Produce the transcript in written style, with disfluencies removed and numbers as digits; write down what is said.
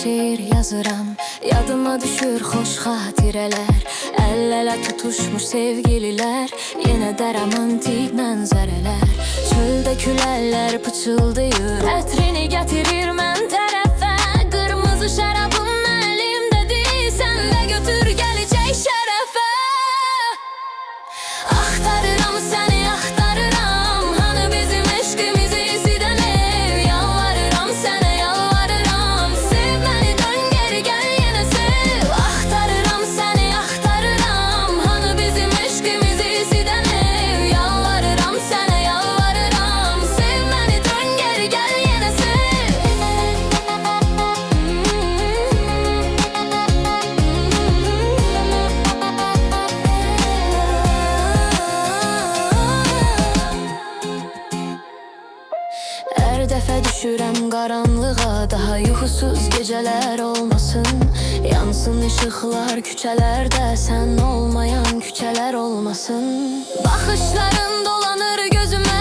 şeir yazıram. Yadıma düşür xoş xatirələr, əl-ələ tutuşmuş sevgililər, yenə də romantik mənzərələr. Çöldə külələr pıçıldayır, ətrini gətirir mən tərəfə. Qırmızı şərabım əlimdədir, sən də götür gələcək şərəfə. Axtarıram səni, axtarıram, hanı bizim eşqimizi isidən ev. Yalvarıram sənə, yalvarıram, sev məni, dön geri gəl yenə sev. Axtarıram səni, axtarıram, hanı bizim eşqimizi isidən ev. Yalvarıram sənə, yalvarıram, sev məni, dön geri gəl yenə sev. Hər dəfə düşürəm qaranlığa, daha yuxusuz gecələr olmasın. Yansın işıqlar küçələrdə, sən olmayan küçələr olmasın. Baxışların dolanır gözümə,